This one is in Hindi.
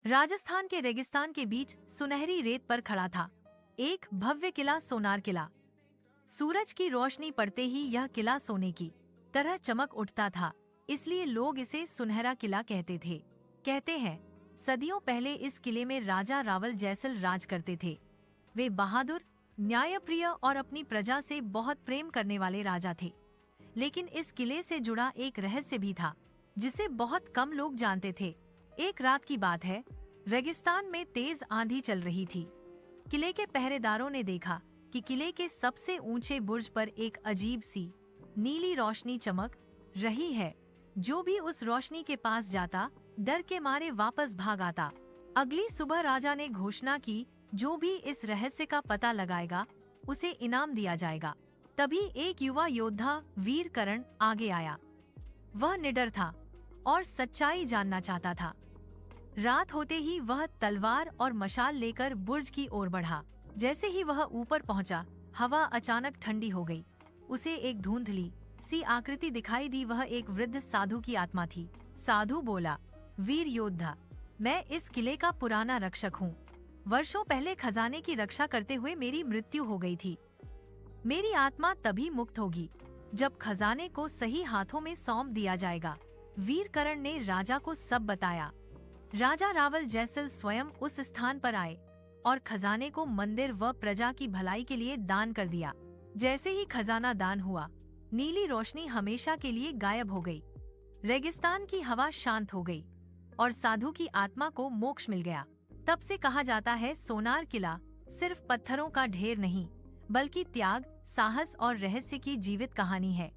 राजस्थान के रेगिस्तान के बीच सुनहरी रेत पर खड़ा था एक भव्य किला, सोनार किला। सूरज की रोशनी पड़ते ही यह किला सोने की तरह चमक उठता था, इसलिए लोग इसे सुनहरा किला कहते थे। कहते हैं सदियों पहले इस किले में राजा रावल जैसल राज करते थे। वे बहादुर, न्यायप्रिय और अपनी प्रजा से बहुत प्रेम करने वाले राजा थे। लेकिन इस किले से जुड़ा एक रहस्य भी था, जिसे बहुत कम लोग जानते थे। एक रात की बात है, रेगिस्तान में तेज आंधी चल रही थी। किले के पहरेदारों ने देखा कि किले के सबसे ऊंचे बुर्ज पर एक अजीब सी नीली रोशनी चमक रही है। जो भी उस रोशनी के पास जाता, डर के मारे वापस भाग आता। अगली सुबह राजा ने घोषणा की, जो भी इस रहस्य का पता लगाएगा उसे इनाम दिया जाएगा। तभी एक युवा योद्धा वीर करण आगे आया। वह निडर था और सच्चाई जानना चाहता था। रात होते ही वह तलवार और मशाल लेकर बुर्ज की ओर बढ़ा। जैसे ही वह ऊपर पहुंचा, हवा अचानक ठंडी हो गई। उसे एक धुंधली सी आकृति दिखाई दी। वह एक वृद्ध साधु की आत्मा थी। साधु बोला, वीर योद्धा, मैं इस किले का पुराना रक्षक हूँ। वर्षों पहले खजाने की रक्षा करते हुए मेरी मृत्यु हो गई थी। मेरी आत्मा तभी मुक्त होगी जब खजाने को सही हाथों में सौंप दिया जाएगा। वीर करण ने राजा को सब बताया। राजा रावल जैसल स्वयं उस स्थान पर आए और खजाने को मंदिर व प्रजा की भलाई के लिए दान कर दिया। जैसे ही खजाना दान हुआ, नीली रोशनी हमेशा के लिए गायब हो गई। रेगिस्तान की हवा शांत हो गई और साधु की आत्मा को मोक्ष मिल गया। तब से कहा जाता है, सोनार किला सिर्फ पत्थरों का ढेर नहीं, बल्कि त्याग, साहस और रहस्य की जीवित कहानी है।